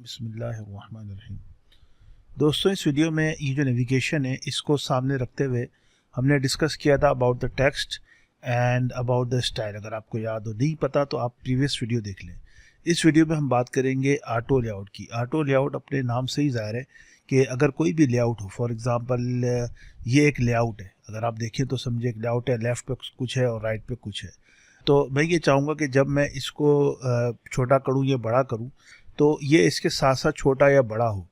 बिस्मिल्लाहिर्रहमानिर्रहीम। दोस्तों, इस वीडियो में ये जो नेविगेशन है इसको सामने रखते हुए हमने डिस्कस किया था about the text and about the style. अगर आपको याद हो, नहीं पता तो आप प्रीवियस वीडियो देख लें। इस वीडियो में हम बात करेंगे ऑटो लेआउट की। ऑटो लेआउट अपने नाम से ही ज़ाहिर है कि अगर कोई भी लेआउट हो, फॉर एग्जांपल ये एक लेआउट है, अगर आप देखें तो समझे एक लेआउट है, लेफ़्ट पे कुछ है और राइट पे कुछ है। तो मैं ये चाहूँगा कि जब मैं इसको छोटा करूँ या बड़ा करूँ तो ये इसके साथ साथ छोटा या बड़ा हो।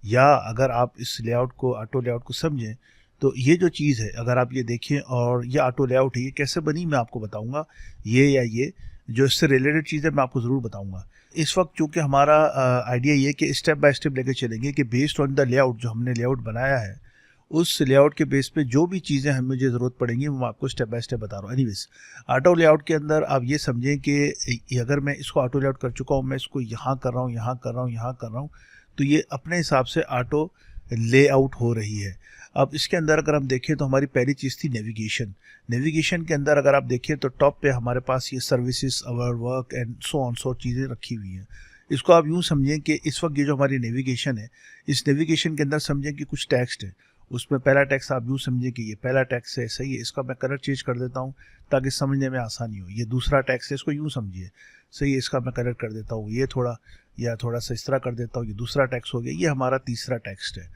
या अगर आप इस लेआउट को, ऑटो लेआउट को समझें, तो ये जो चीज़ है अगर आप ये देखें, और ये ऑटो लेआउट है, ये कैसे बनी मैं आपको बताऊंगा। ये या ये जो इससे रिलेटेड चीज़ है मैं आपको ज़रूर बताऊंगा। इस वक्त चूँकि हमारा आइडिया ये कि स्टेप बाय स्टेप लेके चलेंगे कि बेस्ड ऑन द लेआउट, जो हमने लेआउट बनाया है उस लेआउट के बेस पे जो भी चीज़ें हमें मुझे ज़रूरत पड़ेंगी वो मैं आपको स्टेप बाय स्टेप बता रहा हूँ। एनीवेज, ऑटो लेआउट के अंदर आप ये समझें कि अगर मैं इसको ऑटो लेआउट कर चुका हूँ, मैं इसको यहाँ कर रहा हूँ, यहाँ कर रहा हूँ, यहाँ कर रहा हूँ, तो ये अपने हिसाब से ऑटो लेआउट हो रही है। अब इसके अंदर अगर हम देखें तो हमारी पहली चीज़ थी नेविगेशन। नेविगेशन के अंदर अगर आप देखें तो टॉप पे हमारे पास ये services, our work and so on so चीज़ें रखी हुई हैं। इसको आप यूँ समझें कि इस वक्त ये जो हमारी नेविगेशन है, इस नेविगेशन के अंदर समझें कि कुछ टेक्स्ट है। उसमें पहला टेक्स्ट आप यूँ समझिए कि ये पहला टेक्स्ट है, सही है। इसका मैं कलर चेंज कर देता हूँ ताकि समझने में आसानी हो। ये दूसरा टेक्स्ट है, इसको यूँ समझिए, सही है। इसका मैं कलर कर देता हूँ ये थोड़ा सा इस तरह कर देता हूँ। ये दूसरा टेक्स्ट हो गया, ये हमारा तीसरा टेक्स्ट है।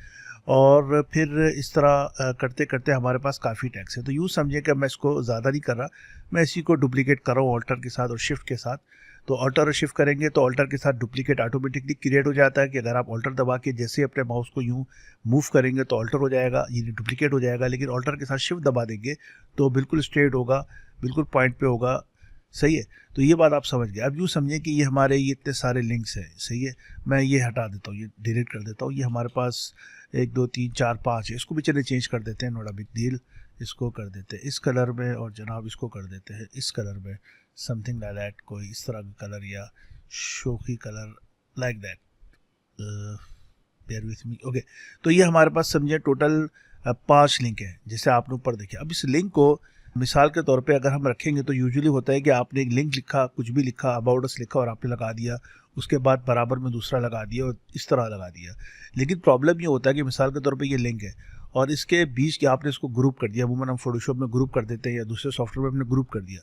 और फिर इस तरह करते करते हमारे पास काफ़ी टेक्स्ट है। तो यूँ समझिए कि मैं इसको ज़्यादा नहीं कर रहा, मैं इसी को डुप्लीकेट कर रहा हूँ ऑल्टर के साथ और शिफ्ट के साथ। तो ऑल्टर और शिफ्ट करेंगे तो ऑल्टर के साथ डुप्लीकेट ऑटोमेटिकली क्रिएट हो जाता है कि अगर आप ऑल्टर दबा के जैसे अपने माउस को यूँ मूव करेंगे तो ऑल्टर हो जाएगा, ये डुप्लीकेट हो जाएगा। लेकिन ऑल्टर के साथ शिफ्ट दबा देंगे तो बिल्कुल स्ट्रेट होगा, बिल्कुल पॉइंट पे होगा, सही है। तो ये बात आप समझ गए। अब यूँ समझिए कि ये हमारे ये इतने सारे लिंक्स हैं, सही है। मैं ये हटा देता हूँ, ये डिलीट कर देता हूँ। ये हमारे पास 1 2 3 4 5 है। इसको भी चलिए चेंज कर देते हैं, नोट अ बिग डील। इसको कर देते हैं इस कलर में, और जनाब इसको कर देते हैं इस कलर में, समथिंग लाइक दैट, कोई इस तरह का कलर या शोकी colour like that. Bear with me, okay. तो ये हमारे पास समझिए टोटल 5 लिंक है, जैसे आपने ऊपर देखे। अब इस लिंक को मिसाल के तौर पे अगर हम रखेंगे तो यूजुअली होता है कि आपने एक लिंक लिखा, कुछ भी लिखा, अबाउट अस लिखा और आपने लगा दिया, उसके बाद बराबर में दूसरा लगा दिया और इस तरह लगा दिया। लेकिन प्रॉब्लम ये होता है कि मिसाल के तौर पे ये लिंक है और इसके बीच के आपने इसको ग्रुप कर दिया। अमूमन हम फोटोशॉप में ग्रुप कर देते हैं या दूसरे सॉफ्टवेयर में हमने ग्रुप कर दिया।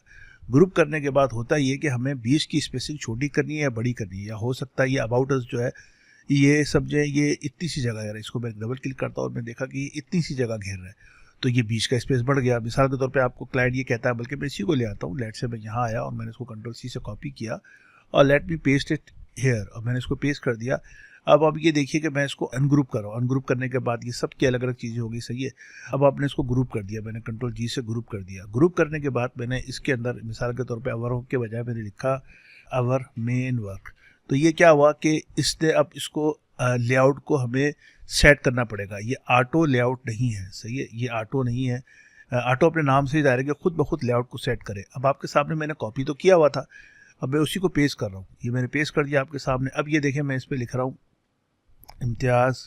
ग्रुप करने के बाद होता ये कि हमें बीच की स्पेसिंग छोटी करनी है या बड़ी करनी है, या हो सकता है ये अबाउट अस जो है ये समझे ये इतनी सी जगह है। इसको मैं डबल क्लिक करता हूँ और मैं देखा कि ये इतनी सी जगह घेर रहा है, तो ये बीच का स्पेस बढ़ गया। मिसाल के तौर पे आपको क्लाइंट ये कहता है, बल्कि मैं इसी को ले आता हूँ, लेट से मैं यहाँ आया और मैंने इसको कंट्रोल सी से कॉपी किया और let me paste it here, और मैंने इसको पेस्ट कर दिया। अब ये देखिए कि मैं इसको अनग्रुप कर रहा हूँ। अनग्रुप करने के बाद ये सब की अलग अलग चीज़ें हो गई, सही है। अब आपने इसको ग्रुप कर दिया, मैंने कंट्रोल जी से ग्रुप कर दिया। ग्रुप करने के बाद मैंने इसके अंदर मिसाल के तौर पर अवर के बजाय मैंने लिखा अवर मेन वर्क। तो ये क्या हुआ कि इसने अब इसको लेआउट को हमें सेट करना पड़ेगा। ये ऑटो लेआउट नहीं है, सही है, ये ऑटो नहीं है। ऑटो अपने नाम से ही जाहिर है कि खुद ब खुद लेआउट को सेट करे। अब आपके सामने मैंने कॉपी तो किया हुआ था, अब मैं उसी को पेस्ट कर रहा हूँ। ये मैंने पेस्ट कर दिया आपके सामने। अब ये देखें, मैं इस पर लिख रहा हूँ इम्तियाज़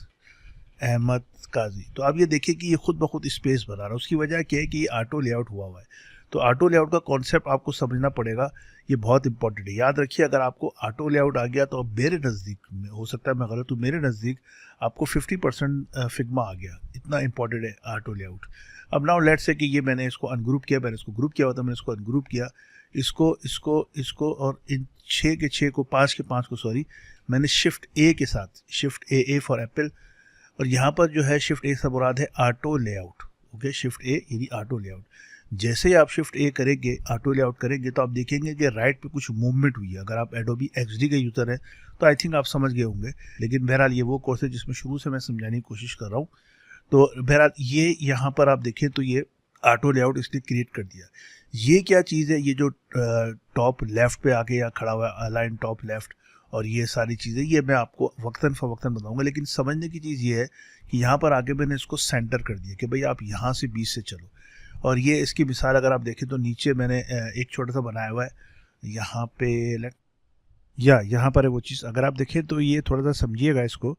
अहमद काजी। तो आप ये देखिए कि ये खुद ब खुद स्पेस बना रहा है। उसकी वजह क्या है कि ये ऑटो लेआउट हुआ है। तो ऑटो लेआउट का कॉन्सेप्ट आपको समझना पड़ेगा, ये बहुत इंपॉर्टेंट है। याद रखिए, अगर आपको ऑटो लेआउट आ गया तो मेरे नज़दीक में, हो सकता है मैं गलत हूँ, मेरे नज़दीक आपको 50% फिग्मा आ गया। इतना इंपॉर्टेंट है ऑटो लेआउट। अब नाउ लेट्स से कि ये मैंने इसको अनग्रुप किया, मैंने इसको ग्रुप किया हुआ था, मैंने इसको अनग्रुप किया, इसको और इन 6 के 6 को, 5 के 5 को, सॉरी, मैंने शिफ्ट ए के साथ, शिफ्ट ए फॉर एप्पल, और यहाँ पर जो है शिफ्ट ए से मुराद है ऑटो लेआउट। ओके, शिफ्ट ए यानी ऑटो लेआउट। जैसे ही आप शिफ्ट ए करेंगे, ऑटो लेआउट करेंगे, तो आप देखेंगे कि राइट पे कुछ मूवमेंट हुई है। अगर आप एडोबी एक्सडी के यूज़र हैं तो आई थिंक आप समझ गए होंगे, लेकिन बहरहाल ये वो कोर्स है जिसमें शुरू से मैं समझाने की कोशिश कर रहा हूँ। तो बहरहाल ये यहाँ पर आप देखें तो ये ऑटो लेआउट इसने क्रिएट कर दिया। ये क्या चीज़ है, ये जो टॉप लेफ्ट पे आके यहाँ खड़ा हुआ है, अलाइन टॉप लेफ्ट, और ये सारी चीज़ें ये मैं आपको वक्तन फ़वक्तन बताऊंगा। लेकिन समझने की चीज़ ये है कि यहाँ पर आगे मैंने इसको सेंटर कर दिया कि भाई आप यहाँ से बीच से चलो। और ये इसकी मिसाल अगर आप देखें तो नीचे मैंने एक छोटा सा बनाया हुआ है, यहाँ पे यहाँ पर है वो चीज़। अगर आप देखें तो ये थोड़ा सा समझिएगा इसको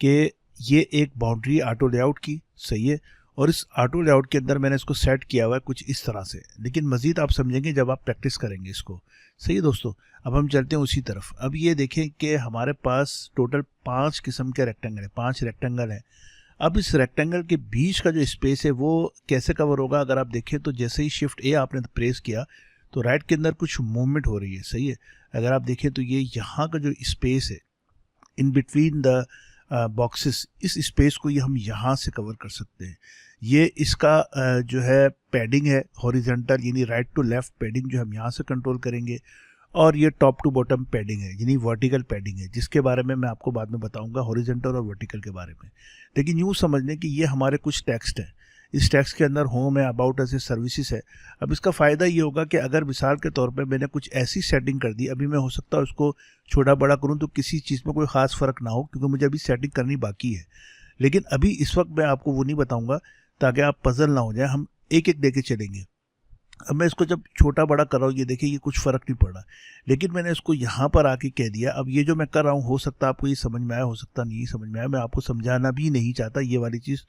कि ये एक बाउंड्री ऑटो लेआउट की, सही है, और इस ऑटो लेआउट के अंदर मैंने इसको सेट किया हुआ है कुछ इस तरह से, लेकिन मज़ीद आप समझेंगे जब आप प्रैक्टिस करेंगे इसको। सही है दोस्तों, अब हम चलते हैं उसी तरफ। अब ये देखें कि हमारे पास टोटल 5 किस्म के रेक्टेंगल है, 5 रेक्टेंगल है। अब इस रेक्टेंगल के बीच का जो स्पेस है वो कैसे कवर होगा, अगर आप देखें तो जैसे ही शिफ्ट ए आपने प्रेस किया तो राइट के अंदर कुछ मूवमेंट हो रही है। सही है, अगर आप देखें तो ये यहाँ का जो स्पेस है इन बिटवीन द बॉक्सेस, इस स्पेस को ये हम यहाँ से कवर कर सकते हैं। ये इसका जो है पैडिंग है हॉरिजॉन्टल, यानी राइट टू लेफ्ट पैडिंग जो हम यहाँ से कंट्रोल करेंगे, और ये टॉप टू बॉटम पैडिंग है यानी वर्टिकल पैडिंग है, जिसके बारे में मैं आपको बाद में बताऊंगा हॉरिजॉन्टल और वर्टिकल के बारे में। लेकिन यूँ समझ लें कि ये हमारे कुछ टेक्स्ट हैं, इस टेक्स्ट के अंदर होम है, अबाउट अस है, सर्विसेज है। अब इसका फ़ायदा ये होगा कि अगर मिसाल के तौर पे मैंने कुछ ऐसी सेटिंग कर दी, अभी मैं हो सकता है उसको छोटा बड़ा करूँ तो किसी चीज़ में कोई ख़ास फ़र्क ना हो, क्योंकि मुझे अभी सेटिंग करनी बाकी है। लेकिन अभी इस वक्त मैं आपको वो नहीं बताऊँगा ताकि आप पजल ना हो जाए, हम एक एक दे के चलेंगे। अब मैं इसको जब छोटा बड़ा कर रहा हूँ, ये देखिए ये कुछ फ़र्क नहीं पड़ रहा, लेकिन मैंने इसको यहाँ पर आके कह दिया। अब ये जो मैं कर रहा हूँ हो सकता है आपको ये समझ में आया, हो सकता नहीं समझ में आया, मैं आपको समझाना भी नहीं चाहता ये वाली चीज़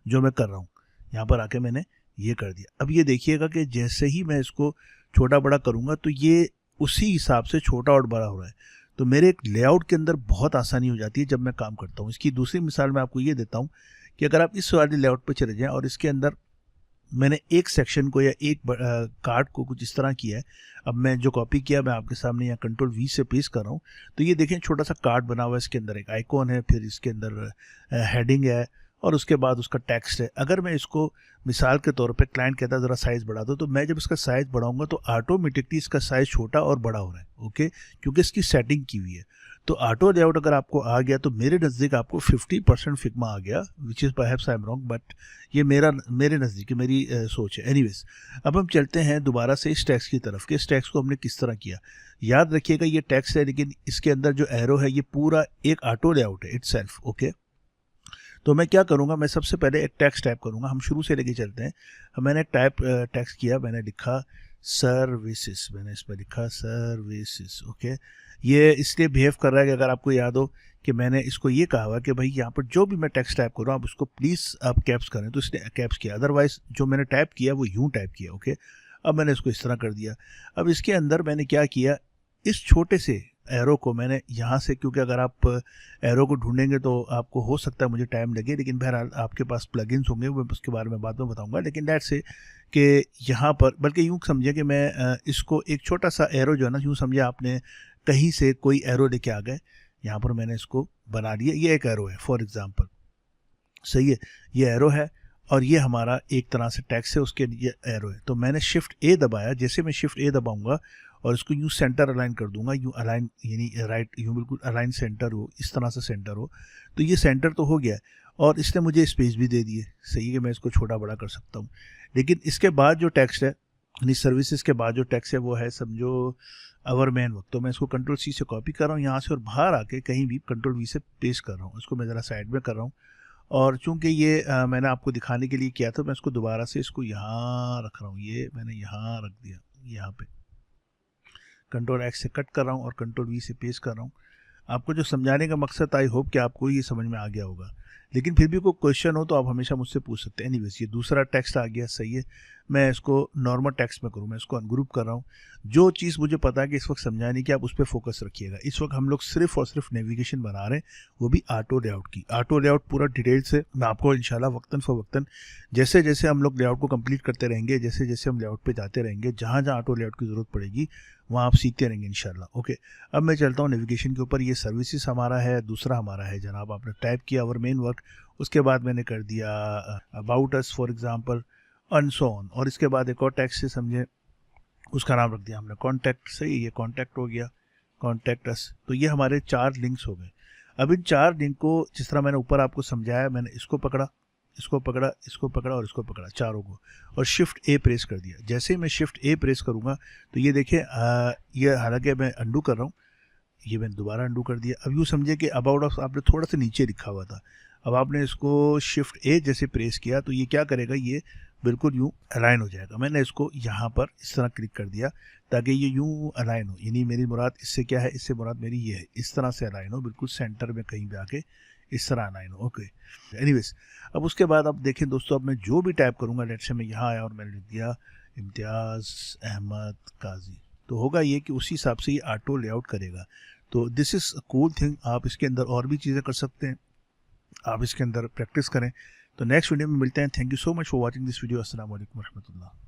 जो मैं कर रहा हूँ। यहाँ पर आके मैंने ये कर दिया। अब ये देखिएगा कि जैसे ही मैं इसको छोटा बड़ा करूँगा तो ये उसी हिसाब से छोटा और बड़ा हो रहा है। तो मेरे एक लेआउट के अंदर बहुत आसानी हो जाती है जब मैं काम करता हूँ। इसकी दूसरी मिसाल मैं आपको ये देता हूँ कि अगर आप इस वाले लेआउट पर चले जाएँ और इसके अंदर मैंने एक सेक्शन को या एक कार्ड को कुछ इस तरह किया है। अब मैं जो कॉपी किया मैं आपके सामने यहाँ कंट्रोल वी से पेस्ट कर रहा हूँ, तो ये देखें छोटा सा कार्ड बना हुआ है, इसके अंदर एक आइकॉन है, फिर इसके अंदर हेडिंग है और उसके बाद उसका टेक्स्ट है। अगर मैं इसको मिसाल के तौर पे क्लाइंट कहता है ज़रा साइज़ बढ़ा दो, तो मैं जब इसका साइज़ बढ़ाऊंगा तो ऑटोमेटिकली इसका साइज़ छोटा और बड़ा हो रहा है। ओके, क्योंकि इसकी सेटिंग की हुई है। तो ऑटो लेआउट अगर आपको आ गया तो मेरे नज़दीक आपको 50% फिग्मा आ गया, which is perhaps I am wrong, but ये मेरे नज़दीक मेरी सोच है। एनीवेज, अब हम चलते हैं दोबारा से इस टेक्स्ट की तरफ कि इस टेक्स्ट को हमने किस तरह किया। याद रखिएगा ये टेक्स्ट है, लेकिन इसके अंदर जो एरो है ये पूरा एक ऑटो लेआउट है इटसेल्फ। ओके, तो मैं क्या करूँगा, मैं सबसे पहले एक टेक्स्ट टाइप करूँगा। हम शुरू से लेके चलते हैं। मैंने टाइप टेक्स्ट किया, मैंने लिखा सर्विसेज, मैंने इसमें लिखा सर्विसेज। ओके, ये इसलिए बिहेव कर रहा है कि अगर आपको याद हो कि मैंने इसको ये कहा हुआ कि भाई यहाँ पर जो भी मैं टेक्स्ट टाइप करूँ आप उसको प्लीज़ आप कैप्स करें, तो इसने कैप्स किया, अदरवाइज जो मैंने टाइप किया वो यूँ टाइप किया। ओके, अब मैंने इसको इस तरह कर दिया। अब इसके अंदर मैंने क्या किया, इस छोटे से एरो को मैंने यहाँ से, क्योंकि अगर आप एरो को ढूंढेंगे तो आपको हो सकता है मुझे टाइम लगे, लेकिन बहरहाल आपके पास प्लगइन्स होंगे, मैं उसके बारे में बाद में बताऊंगा। लेकिन दैट से कि यहाँ पर, बल्कि यूँ समझिए कि मैं इसको एक छोटा सा एरो जो है ना, यूँ समझिए आपने कहीं से कोई एरो लेके आ गए, यहाँ पर मैंने इसको बना लिया, ये एक एरो है फॉर एग्जाम्पल। सही है, ये एरो है और ये हमारा एक तरह से टेक्स्ट है, उसके ये एरो है। तो मैंने शिफ्ट ए दबाया, जैसे मैं शिफ्ट ए दबाऊंगा और इसको यूँ सेंटर अलाइन कर दूंगा, यूँ अलाइन यानी राइट, यूँ बिल्कुल अलाइन सेंटर हो, इस तरह से सेंटर हो, तो ये सेंटर तो हो गया है और इसने मुझे स्पेस भी दे दिए। सही है कि मैं इसको छोटा बड़ा कर सकता हूँ। लेकिन इसके बाद जो टेक्स्ट है यानी सर्विसेज के बाद जो टेक्स्ट है वो है समझो अवर मैन वर्क। तो मैं इसको कंट्रोल सी से कॉपी कर रहा हूँ यहाँ से और बाहर आके कहीं भी कंट्रोल वी से पेस्ट कर रहा हूँ। इसको मैं ज़रा साइड में कर रहा हूँ और चूंकि ये मैंने आपको दिखाने के लिए किया था, मैं इसको दोबारा से इसको यहाँ रख रहा हूँ, ये मैंने यहाँ रख दिया, यहाँ पे कंट्रोल एक्स से कट कर रहा हूँ और कंट्रोल वी से पेस्ट कर रहा हूँ। आपको जो समझाने का मकसद, आई होप कि आपको ये समझ में आ गया होगा। लेकिन फिर भी कोई क्वेश्चन हो तो आप हमेशा मुझसे पूछ सकते हैं। एनीवेज, ये दूसरा टेक्स्ट आ गया। सही है, मैं इसको नॉर्मल टेक्स्ट में करूँ, मैं इसको अनग्रुप कर रहा हूँ। जो चीज़ मुझे पता है कि इस वक्त समझाने की, आप उस पर फोकस रखिएगा। इस वक्त हम लोग सिर्फ और सिर्फ नेविगेशन बना रहे हैं, वो भी ऑटो लेआउट की। ऑटो लेआउट पूरा डिटेल से मैं आपको इंशाल्लाह वक्तन फ़वक्तन जैसे जैसे हम लोग लेआउट को कंप्लीट करते रहेंगे, जैसे जैसे हम लेआउट पे जाते रहेंगे, जहाँ जहाँ ऑटो लेआउट की ज़रूरत पड़ेगी वहाँ आप सीखते रहेंगे इंशाल्लाह। ओके, अब मैं चलता हूँ नेविगेशन के ऊपर। ये सर्विसेज हमारा है, दूसरा हमारा है जनाब, आपने टाइप किया अवर मेन वर्क, उसके बाद मैंने कर दिया about us for example and so on, और इसके बाद एक और टेक्स्ट से समझे उसका नाम रख दिया हमने कॉन्टैक्ट। सही, ये कॉन्टैक्ट हो गया, कॉन्टैक्ट अस। तो ये हमारे 4 लिंक्स हो गए। अब इन 4 लिंक को जिस तरह मैंने ऊपर आपको समझाया, मैंने इसको पकड़ा, इसको पकड़ा, इसको पकड़ा और इसको पकड़ा, चारों को, और शिफ्ट ए प्रेस कर दिया। जैसे ही मैं शिफ्ट ए प्रेस करूँगा तो ये देखिए ये हालांकि मैं अंडू कर रहा हूँ, ये मैंने दोबारा अंडू कर दिया। अब यूँ समझिए कि अबाउट अस आपने थोड़ा सा नीचे लिखा हुआ था, अब आपने इसको शिफ्ट ए जैसे प्रेस किया तो ये क्या करेगा, ये बिल्कुल यूँ अलाइन हो जाएगा। मैंने इसको यहाँ पर इस तरह क्लिक कर दिया ताकि ये यूँ अलाइन हो, यानी मेरी मुराद इससे क्या है, इससे मुराद मेरी ये है, इस तरह से अलाइन हो, बिल्कुल सेंटर में कहीं भी आके इस तरह आना है। ओके, एनीवेज, अब उसके बाद अब देखें दोस्तों, अब मैं जो भी टाइप करूँगा, लेट से मैं यहाँ आया और मैंने लिख दिया इम्तियाज़ अहमद काजी, तो होगा ये कि उसी हिसाब से ये ऑटो लेआउट करेगा। तो this is a cool thing. आप इसके अंदर और भी चीज़ें कर सकते हैं, आप इसके अंदर प्रैक्टिस करें। तो नेक्स्ट वीडियो में मिलते हैं। Thank you so much for watching this video. अस्सलाम वालेकुम रहमतुल्लाह।